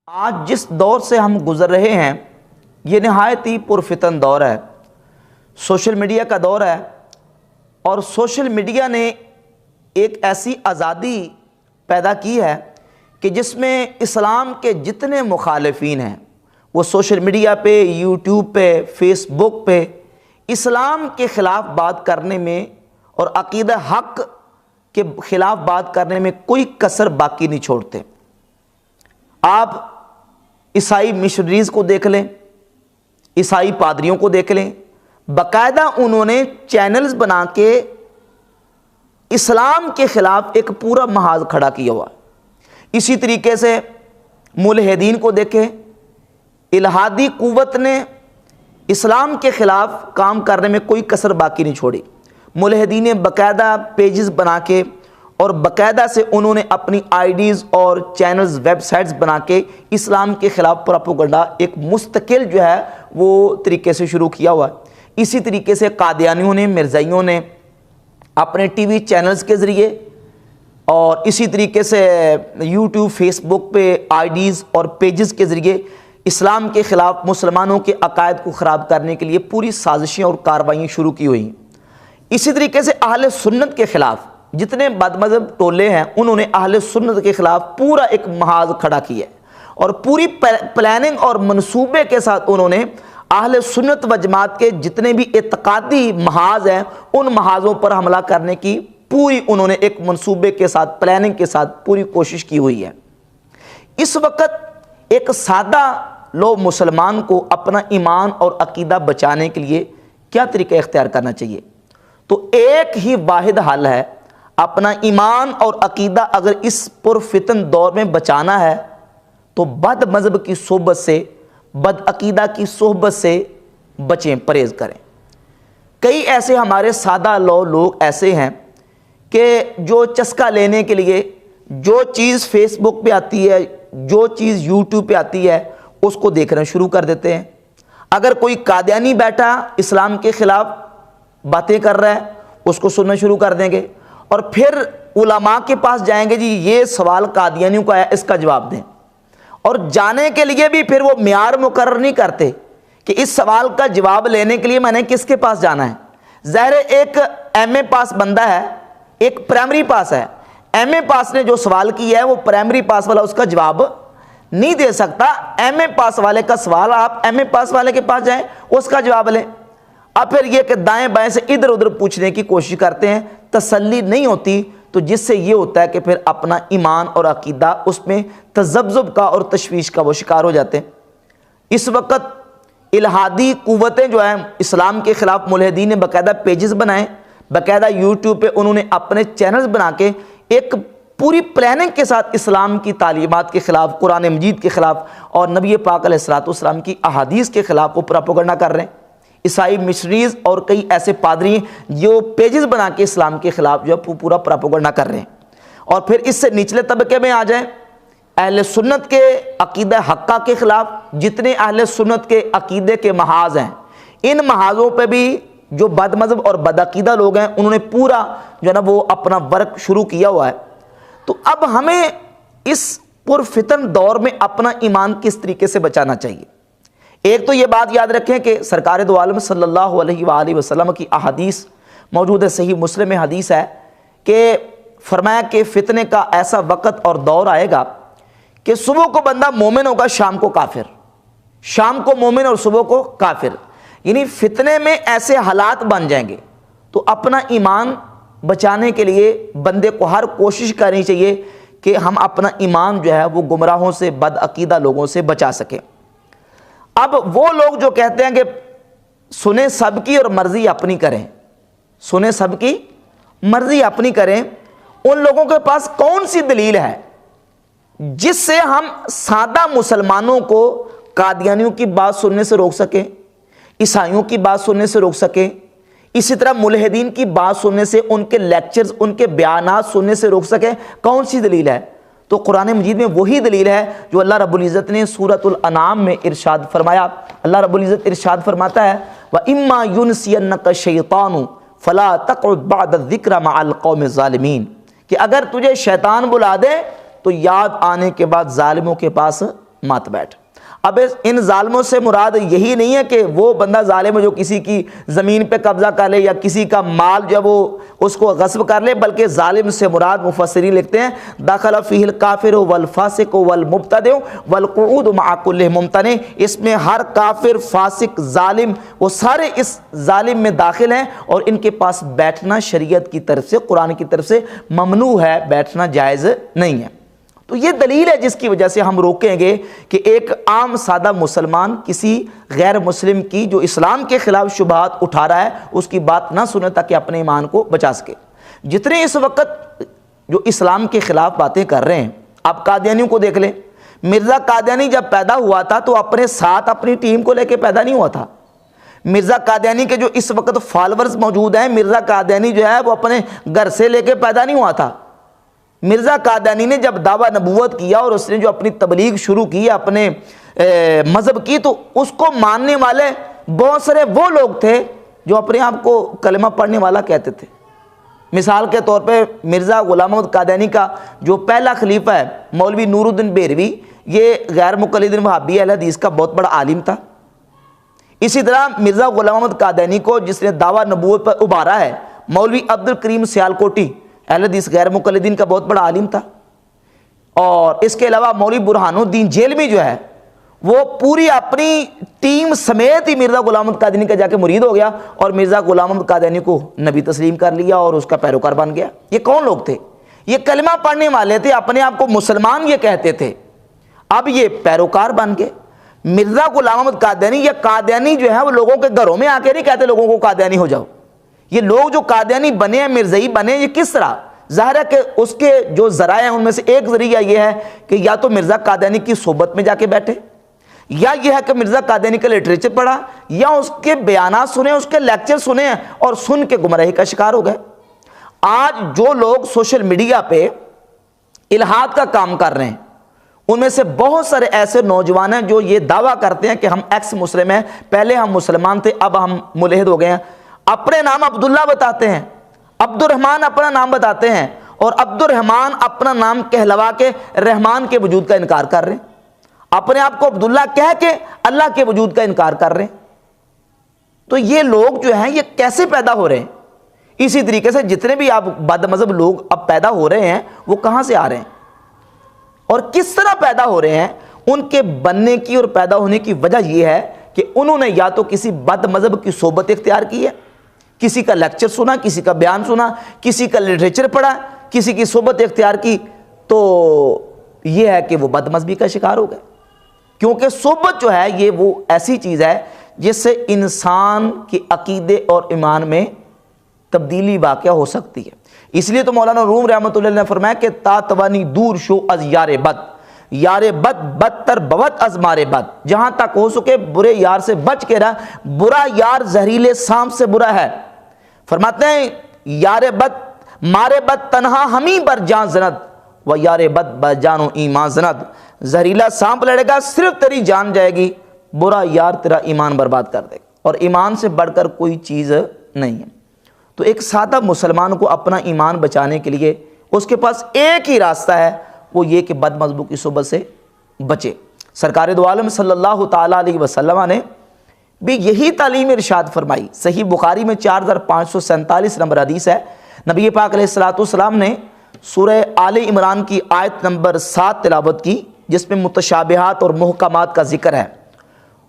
آج جس دور سے ہم گزر رہے ہیں یہ نہایت ہی پرفتن دور ہے، سوشل میڈیا کا دور ہے، اور سوشل میڈیا نے ایک ایسی آزادی پیدا کی ہے کہ جس میں اسلام کے جتنے مخالفین ہیں وہ سوشل میڈیا پہ، یوٹیوب پہ، فیس بک پہ اسلام کے خلاف بات کرنے میں اور عقیدہ حق کے خلاف بات کرنے میں کوئی کسر باقی نہیں چھوڑتے۔ آپ عیسائی مشنریز کو دیکھ لیں، عیسائی پادریوں کو دیکھ لیں، باقاعدہ انہوں نے چینلز بنا کے اسلام کے خلاف ایک پورا محاذ کھڑا کیا ہوا۔ اسی طریقے سے ملحدین کو دیکھیں، الہادی قوت نے اسلام کے خلاف کام کرنے میں کوئی کسر باقی نہیں چھوڑی۔ ملحدین نے باقاعدہ پیجز بنا کے اور باقاعدہ سے انہوں نے اپنی آئی ڈیز اور چینلز، ویب سائٹس بنا کے اسلام کے خلاف پروپیگنڈا ایک مستقل جو ہے وہ طریقے سے شروع کیا ہوا ہے۔ اسی طریقے سے قادیانیوں نے، مرزائیوں نے اپنے ٹی وی چینلز کے ذریعے اور اسی طریقے سے یوٹیوب، فیس بک پہ آئی ڈیز اور پیجز کے ذریعے اسلام کے خلاف مسلمانوں کے عقائد کو خراب کرنے کے لیے پوری سازشیں اور کارروائیاں شروع کی ہوئی ہیں۔ اسی طریقے سے اہل سنت کے خلاف جتنے بد مذہب ٹولے ہیں انہوں نے اہل سنت کے خلاف پورا ایک محاذ کھڑا کیا ہے، اور پوری پلاننگ اور منصوبے کے ساتھ انہوں نے اہل سنت و جماعت کے جتنے بھی اعتقادی محاذ ہیں ان محاذوں پر حملہ کرنے کی پوری انہوں نے ایک منصوبے کے ساتھ، پلاننگ کے ساتھ پوری کوشش کی ہوئی ہے۔ اس وقت ایک سادہ لو مسلمان کو اپنا ایمان اور عقیدہ بچانے کے لیے کیا طریقہ اختیار کرنا چاہیے؟ تو ایک ہی واحد حل ہے، اپنا ایمان اور عقیدہ اگر اس پرفتن دور میں بچانا ہے تو بد مذہب کی صحبت سے، بد عقیدہ کی صحبت سے بچیں، پرہیز کریں۔ کئی ایسے ہمارے سادہ لوگ ایسے ہیں کہ جو چسکا لینے کے لیے جو چیز فیس بک پہ آتی ہے، جو چیز یوٹیوب پہ آتی ہے اس کو دیکھنا شروع کر دیتے ہیں۔ اگر کوئی قادیانی بیٹھا اسلام کے خلاف باتیں کر رہا ہے اس کو سننا شروع کر دیں گے، اور پھر علماء کے پاس جائیں گے، جی یہ سوال قادیانیوں کا ہے اس کا جواب دیں، اور جانے کے لیے بھی پھر وہ معیار مقرر نہیں کرتے کہ اس سوال کا جواب لینے کے لیے میں نے کس کے پاس جانا ہے۔ ظاہر ایک ایم اے پاس بندہ ہے، ایک پرائمری پاس ہے، ایم اے پاس نے جو سوال کیا ہے وہ پرائمری پاس والا اس کا جواب نہیں دے سکتا۔ ایم اے پاس والے کا سوال آپ ایم اے پاس والے کے پاس جائیں، اس کا جواب لیں۔ اب پھر یہ کہ دائیں بائیں سے ادھر ادھر پوچھنے کی کوشش کرتے ہیں، تسلی نہیں ہوتی، تو جس سے یہ ہوتا ہے کہ پھر اپنا ایمان اور عقیدہ اس میں تذبذب کا اور تشویش کا وہ شکار ہو جاتے ہیں۔ اس وقت الہادی قوتیں جو ہیں اسلام کے خلاف، ملحدین نے باقاعدہ پیجز بنائے، باقاعدہ یوٹیوب پہ انہوں نے اپنے چینلز بنا کے ایک پوری پلاننگ کے ساتھ اسلام کی تعلیمات کے خلاف، قرآن مجید کے خلاف اور نبی پاک علیہ الصلوۃ والسلام کی احادیث کے خلاف وہ پروپیگنڈا کر رہے ہیں۔ عیسائی مشنریز اور کئی ایسے پادری ہیں جو پیجز بنا کے اسلام کے خلاف جو ہے پورا پروپیگنڈا کر رہے ہیں۔ اور پھر اس سے نچلے طبقے میں آ جائیں، اہل سنت کے عقیدہ حقہ کے خلاف جتنے اہل سنت کے عقیدے کے محاذ ہیں، ان محاذوں پہ بھی جو بد مذہب اور بد عقیدہ لوگ ہیں انہوں نے پورا جو ہے نا وہ اپنا ورک شروع کیا ہوا ہے۔ تو اب ہمیں اس پرفتن دور میں اپنا ایمان کس طریقے سے بچانا چاہیے؟ ایک تو یہ بات یاد رکھیں کہ سرکار دو عالم صلی اللہ علیہ وآلہ وسلم کی احادیث موجود ہے، صحیح مسلم میں حدیث ہے کہ فرمایا کہ فتنے کا ایسا وقت اور دور آئے گا کہ صبح کو بندہ مومن ہوگا، شام کو کافر، شام کو مومن اور صبح کو کافر، یعنی فتنے میں ایسے حالات بن جائیں گے۔ تو اپنا ایمان بچانے کے لیے بندے کو ہر کوشش کرنی چاہیے کہ ہم اپنا ایمان جو ہے وہ گمراہوں سے، بد عقیدہ لوگوں سے بچا سکیں۔ اب وہ لوگ جو کہتے ہیں کہ سنیں سب کی اور مرضی اپنی کریں، سنیں سب کی مرضی اپنی کریں، ان لوگوں کے پاس کون سی دلیل ہے جس سے ہم سادہ مسلمانوں کو قادیانیوں کی بات سننے سے روک سکیں، عیسائیوں کی بات سننے سے روک سکیں، اسی طرح ملحدین کی بات سننے سے، ان کے لیکچرز، ان کے بیانات سننے سے روک سکیں؟ کون سی دلیل ہے؟ تو قرآن مجید میں وہی دلیل ہے جو اللہ رب العزت نے سورۃ الانعام میں ارشاد فرمایا۔ اللہ رب العزت ارشاد فرماتا ہے وَإِمَّا يُنْسِيَنَّكَ الشَّيْطَانُ فَلَا تَقْعُدْ بَعْدَ الذِّكْرَ مَعَ الْقَوْمِ الظَّالِمِينَ، کہ اگر تجھے شیطان بلا دے تو یاد آنے کے بعد ظالموں کے پاس مت بیٹھ۔ اب ان ظالموں سے مراد یہی نہیں ہے کہ وہ بندہ ظالم ہے جو کسی کی زمین پہ قبضہ کر لے یا کسی کا مال جو وہ اس کو غصب کر لے، بلکہ ظالم سے مراد مفسرین لکھتے ہیں دخل فیہ الکافر والفاسق والمبتدع والقعود مع کل ممتنع، اس میں ہر کافر، فاسق، ظالم وہ سارے اس ظالم میں داخل ہیں، اور ان کے پاس بیٹھنا شریعت کی طرف سے، قرآن کی طرف سے ممنوع ہے، بیٹھنا جائز نہیں ہے۔ تو یہ دلیل ہے جس کی وجہ سے ہم روکیں گے کہ ایک عام سادہ مسلمان کسی غیر مسلم کی جو اسلام کے خلاف شبہات اٹھا رہا ہے اس کی بات نہ سنے تاکہ اپنے ایمان کو بچا سکے۔ جتنے اس وقت جو اسلام کے خلاف باتیں کر رہے ہیں، آپ قادیانیوں کو دیکھ لیں۔ مرزا قادیانی جب پیدا ہوا تھا تو اپنے ساتھ اپنی ٹیم کو لے کے پیدا نہیں ہوا تھا۔ مرزا قادیانی کے جو اس وقت فالورز موجود ہیں، مرزا قادیانی جو ہے وہ اپنے گھر سے لے کے پیدا نہیں ہوا تھا۔ مرزا قادیانی نے جب دعویٰ نبوت کیا اور اس نے جو اپنی تبلیغ شروع کی اپنے مذہب کی، تو اس کو ماننے والے بہت سارے وہ لوگ تھے جو اپنے آپ کو کلمہ پڑھنے والا کہتے تھے۔ مثال کے طور پہ مرزا غلام محمد قادیانی کا جو پہلا خلیفہ ہے مولوی نور الدین بہروی، یہ غیر مقلد وہابی اہل حدیث کا بہت بڑا عالم تھا۔ اسی طرح مرزا غلام محمد قادیانی کو جس نے دعویٰ نبوت پر ابھارا ہے مولوی عبد الکریم سیالکوٹی، اہل حدیث غیر مقلدین کا بہت بڑا عالم تھا۔ اور اس کے علاوہ مولوی برہان الدین جیلمی جو ہے وہ پوری اپنی ٹیم سمیت ہی مرزا غلام محمد قادیانی کا جا کے مرید ہو گیا اور مرزا غلام محمد قادیانی کو نبی تسلیم کر لیا اور اس کا پیروکار بن گیا۔ یہ کون لوگ تھے؟ یہ کلمہ پڑھنے والے تھے، اپنے آپ کو مسلمان یہ کہتے تھے، اب یہ پیروکار بن گئے۔ مرزا غلام محمد قادیانی یا قادیانی جو ہے وہ لوگوں کے گھروں میں آ کے نہیں کہتے لوگوں کو قادیانی ہو جاؤ۔ یہ لوگ جو قادیانی بنے ہیں، مرزائی بنے، یہ کس طرح؟ ظاہر ہے کہ اس کے جو ذرائع ہیں ان میں سے ایک ذریعہ یہ ہے کہ یا تو مرزا قادیانی کی صحبت میں جا کے بیٹھے، یا یہ ہے کہ مرزا قادیانی کا لٹریچر پڑھا، یا اس کے بیانات سنے، اس کے لیکچر سنے اور سن کے گمراہی کا شکار ہو گئے۔ آج جو لوگ سوشل میڈیا پہ الہاد کا کام کر رہے ہیں ان میں سے بہت سارے ایسے نوجوان ہیں جو یہ دعویٰ کرتے ہیں کہ ہم ایکس مسلم ہیں، پہلے ہم مسلمان تھے اب ہم ملحد ہو گئے ہیں، اپنے نام عبداللہ بتاتے ہیں، عبد الرحمن اپنا نام بتاتے ہیں، اور عبد الرحمن اپنا نام کہلوا کے رحمان کے وجود کا انکار کر رہے ہیں، اپنے آپ کو عبداللہ کہہ کے اللہ کے وجود کا انکار کر رہے ہیں۔ تو یہ لوگ جو ہیں یہ کیسے پیدا ہو رہے ہیں؟ اسی طریقے سے جتنے بھی آپ بد مذہب لوگ اب پیدا ہو رہے ہیں وہ کہاں سے آ رہے ہیں اور کس طرح پیدا ہو رہے ہیں؟ ان کے بننے کی اور پیدا ہونے کی وجہ یہ ہے کہ انہوں نے یا تو کسی بد مذہب کی صحبت اختیار کی ہے، کسی کا لیکچر سنا، کسی کا بیان سنا، کسی کا لٹریچر پڑھا، کسی کی صحبت اختیار کی، تو یہ ہے کہ وہ بد مذہبی کا شکار ہو گئے۔ کیونکہ صحبت جو ہے یہ وہ ایسی چیز ہے جس سے انسان کے عقیدے اور ایمان میں تبدیلی واقع ہو سکتی ہے۔ اس لیے تو مولانا روم رحمۃ اللہ علیہ نے فرمایا کہ تا توانی دور شو از یار بد، یار بد بدتر بوت از مارے بد، جہاں تک ہو سکے برے یار سے بچ کے رہ، برا یار زہریلے سانپ سے برا ہے۔ فرماتے ہیں یار بد مارے بد تنہا ہمیں بر جان زند، و یار بد بجانو ایمان زند، زہریلا سانپ لڑے گا صرف تیری جان جائے گی، برا یار تیرا ایمان برباد کر دے گا، اور ایمان سے بڑھ کر کوئی چیز نہیں ہے۔ تو ایک سادہ مسلمان کو اپنا ایمان بچانے کے لیے اس کے پاس ایک ہی راستہ ہے، وہ یہ کہ بد مذہبوں کی صحبت سے بچے۔ سرکار دو عالم صلی اللہ تعالیٰ علیہ وسلم نے بھی یہی تعلیم ارشاد فرمائی۔ صحیح بخاری میں 4547 نمبر حدیث ہے، نبی پاک علیہ الصلوۃ والسلام نے سورہ آل عمران کی آیت نمبر 7 تلاوت کی جس میں متشابہات اور محکمات کا ذکر ہے،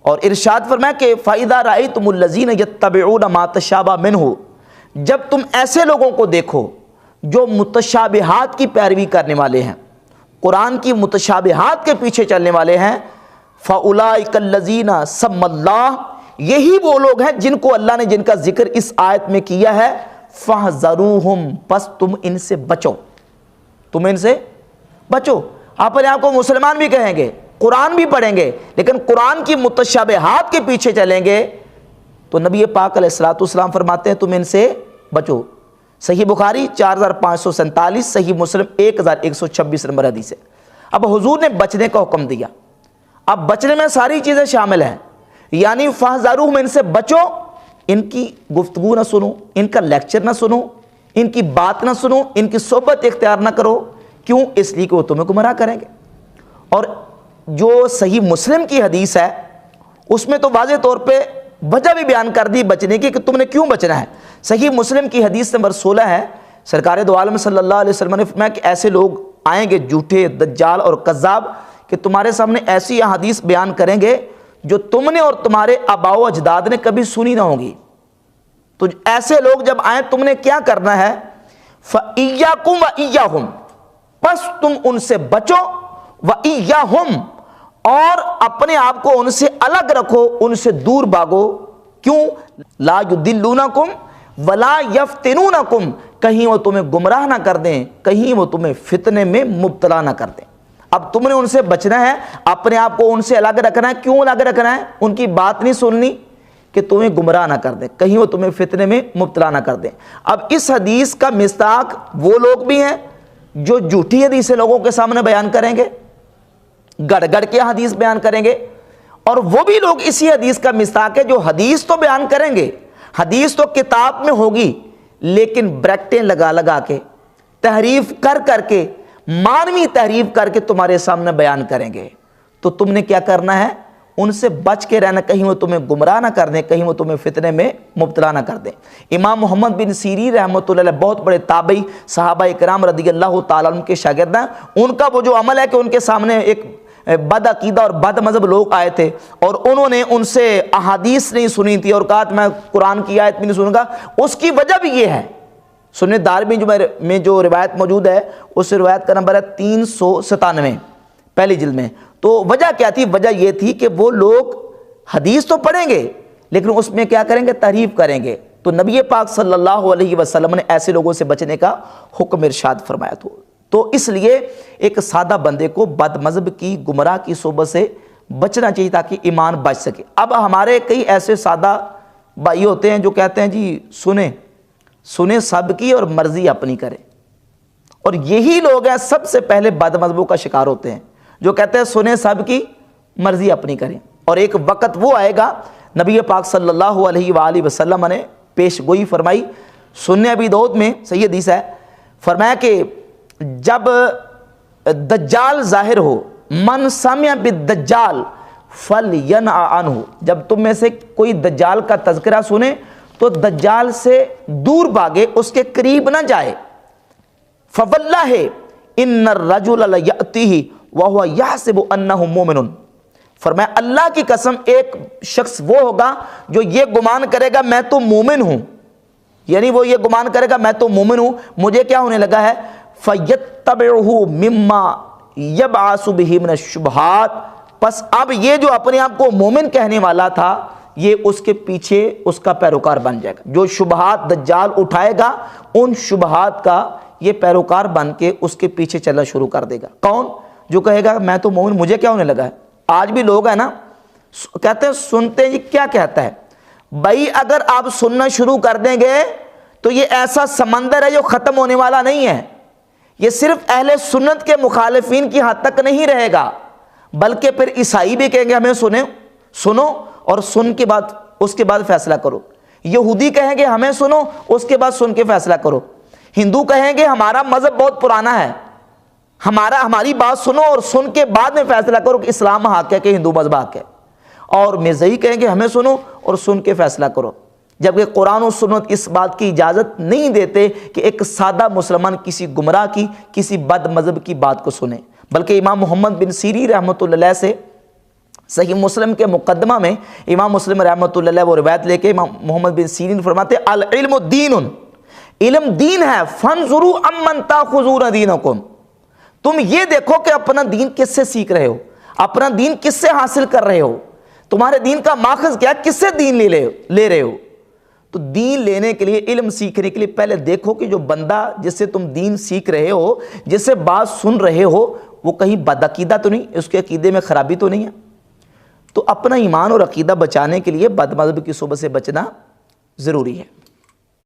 اور ارشاد فرمایا کہ فَإِذَا رَأَيْتُمُ الَّذِينَ يَتَّبِعُونَ مَا تَشَابَهَ مِنْهُ، جب تم ایسے لوگوں کو دیکھو جو متشابہات کی پیروی کرنے والے ہیں، قرآن کی متشابہات کے پیچھے چلنے والے ہیں، فَأُولَئِكَ الَّذِينَ سَمَّ اللَّهُ، یہی وہ لوگ ہیں جن کو اللہ نے جن کا ذکر اس آیت میں کیا ہے، فَاحْذَرُوهُمْ، پس تم ان سے بچو، تم ان سے بچو۔ اپنے آپ کو مسلمان بھی کہیں گے، قرآن بھی پڑھیں گے، لیکن قرآن کی متشابہات کے پیچھے چلیں گے تو نبی پاک علیہ الصلوۃ والسلام فرماتے ہیں تم ان سے بچو۔ صحیح بخاری 4547، صحیح مسلم 1126 نمبر حدیث ہے۔ اب حضور نے بچنے کا حکم دیا، اب بچنے میں ساری چیزیں شامل ہیں، یعنی فاحذروہم، ان سے بچو، ان کی گفتگو نہ سنو، ان کا لیکچر نہ سنو، ان کی بات نہ سنو، ان کی صحبت اختیار نہ کرو، کیوں؟ اس لیے کہ وہ تمہیں گمراہ کریں گے۔ اور جو صحیح مسلم کی حدیث ہے اس میں تو واضح طور پہ وجہ بھی بیان کر دی بچنے کی کہ تم نے کیوں بچنا ہے۔ صحیح مسلم کی حدیث نمبر 16 ہے، سرکار دو عالم صلی اللہ علیہ وسلم نے فرمایا کہ ایسے لوگ آئیں گے جھوٹے دجال اور کذاب کہ تمہارے سامنے ایسی احادیث بیان کریں گے جو تم نے اور تمہارے آباء و اجداد نے کبھی سنی نہ ہوگی۔ تو ایسے لوگ جب آئیں تم نے کیا کرنا ہے؟ فَإِيَّاكُمْ وَإِيَّاهُمْ، پس تم ان سے بچو، وَإِيَّاهُمْ، اور اپنے آپ کو ان سے الگ رکھو، ان سے دور بھاگو۔ کیوں؟ لا يُضِلُّونَكُمْ وَلَا يَفْتِنُونَكُمْ، کہیں وہ تمہیں گمراہ نہ کر دیں، کہیں وہ تمہیں فتنے میں مبتلا نہ کر دیں۔ اب تم نے ان سے بچنا ہے، اپنے آپ کو ان سے الگ رکھنا ہے۔ کیوں الگ رکھنا ہے؟ ان کی بات نہیں سننی کہ تمہیں گمراہ نہ کر دیں، کہیں وہ تمہیں فتنے میں مبتلا نہ کر دیں۔ اب اس حدیث کا مصداق وہ لوگ بھی ہیں جو جھوٹی حدیثیں لوگوں کے سامنے بیان کریں گے، گڑ گڑ کے حدیث بیان کریں گے، اور وہ بھی لوگ اسی حدیث کا مصداق ہے جو حدیث تو بیان کریں گے، حدیث تو کتاب میں ہوگی، لیکن بریکٹیں لگا لگا کے، تحریف کر کر کے، مانوی تحریف کر کے تمہارے سامنے بیان کریں گے۔ تو تم نے کیا کرنا ہے؟ ان سے بچ کے رہنا، کہیں وہ تمہیں گمراہ نہ کر دیں، کہیں وہ تمہیں فتنے میں مبتلا نہ کر دیں۔ امام محمد بن سیرین رحمۃ اللہ علیہ بہت بڑے تابعی صحابہ اکرام رضی اللہ تعالیٰ عنہ کے شاگرد ہیں۔ ان کا وہ جو عمل ہے کہ ان کے سامنے ایک بد عقیدہ اور بد مذہب لوگ آئے تھے اور انہوں نے ان سے احادیث نہیں سنی تھی اور کہا کہ میں قرآن کی آیت بھی نہیں سنوں گا، اس کی وجہ بھی یہ ہے۔ سنن دارمی میں جو روایت موجود ہے اس روایت کا نمبر ہے 397 پہلی جلد میں۔ تو وجہ کیا تھی؟ وجہ یہ تھی کہ وہ لوگ حدیث تو پڑھیں گے لیکن اس میں کیا کریں گے؟ تحریف کریں گے۔ تو نبی پاک صلی اللہ علیہ وسلم نے ایسے لوگوں سے بچنے کا حکم ارشاد فرمایا تھا۔ تو اس لیے ایک سادہ بندے کو بد مذہب کی گمراہ کی صحبت سے بچنا چاہیے تاکہ ایمان بچ سکے۔ اب ہمارے کئی ایسے سادہ بھائی ہوتے ہیں جو کہتے ہیں جی سنیں سب کی اور مرضی اپنی کریں، اور یہی لوگ ہیں سب سے پہلے بد مذہبوں کا شکار ہوتے ہیں جو کہتے ہیں سنیں سب کی مرضی اپنی کریں۔ اور ایک وقت وہ آئے گا، نبی پاک صلی اللہ علیہ وآلہ وسلم نے پیش گوئی فرمائی، سنن ابی داؤد میں صحیح حدیث ہے، فرمایا کہ جب دجال ظاہر ہو، من سمع بالدجال فلینع عنہ، جب تم میں سے کوئی دجال کا تذکرہ سنے تو دجال سے دور بھاگے، اس کے قریب نہ جائے۔ فواللہ ان الرجل لیأتیہ وہو یحسب انہ مومن، فرمایا اللہ کی قسم ایک شخص وہ ہوگا جو یہ گمان کرے گا میں تو مومن ہوں، یعنی وہ یہ گمان کرے گا میں تو مومن ہوں، مجھے کیا ہونے لگا ہے؟ فَيَتَّبِعُهُ مِمَّا يَبْعَثُ بِهِ مِنَ الشُّبْهَاتِ، پس اب یہ جو اپنے آپ کو مومن کہنے والا تھا یہ اس کے پیچھے اس کا پیروکار بن جائے گا۔ جو شبہات دجال اٹھائے گا ان شبہات کا یہ پیروکار بن کے اس کے پیچھے چلنا شروع کر دے گا۔ کون؟ جو کہے گا میں تو مومن، مجھے کیا ہونے لگا ہے؟ آج بھی لوگ ہیں نا کہتے ہیں سنتے یہ کیا کہتا ہے؟ بھائی اگر آپ سننا شروع کر دیں گے تو یہ ایسا سمندر ہے جو ختم ہونے والا نہیں ہے، یہ صرف اہل سنت کے مخالفین کی حد تک نہیں رہے گا، بلکہ پھر عیسائی بھی کہیں گے ہمیں سنو اور سن کے بعد اس کے بعد فیصلہ کرو، یہودی کہیں گے ہمیں سنو اس کے بعد سن کے فیصلہ کرو، ہندو کہیں گے ہمارا مذہب بہت پرانا ہے، ہماری بات سنو اور سن کے بعد میں فیصلہ کرو کہ اسلام حق ہے کہ ہندو مذہب حق ہے، اور مرزائی کہیں گے ہمیں سنو اور سن کے فیصلہ کرو، جبکہ قرآن و سنت اس بات کی اجازت نہیں دیتے کہ ایک سادہ مسلمان کسی گمراہ کی کسی بد مذہب کی بات کو سنے۔ بلکہ امام محمد بن سیرین رحمۃ اللہ علیہ سے صحیح مسلم کے مقدمہ میں امام مسلم رحمۃ اللہ علیہ وہ روایت لے کے امام محمد بن سیرین فرماتے العلم دین، علم دین ہے، فانظروا امن تاخذون دینکم، تم یہ دیکھو کہ اپنا دین کس سے سیکھ رہے ہو، اپنا دین کس سے حاصل کر رہے ہو، تمہارے دین کا ماخذ کیا، کس سے دین لے رہے ہو۔ تو دین لینے کے لیے، علم سیکھنے کے لیے پہلے دیکھو کہ جو بندہ جس سے تم دین سیکھ رہے ہو، جس سے بات سن رہے ہو، وہ کہیں بد عقیدہ تو نہیں، اس کے عقیدے میں خرابی تو نہیں ہے۔ تو اپنا ایمان اور عقیدہ بچانے کے لیے بد مذہب کی صحبت سے بچنا ضروری ہے۔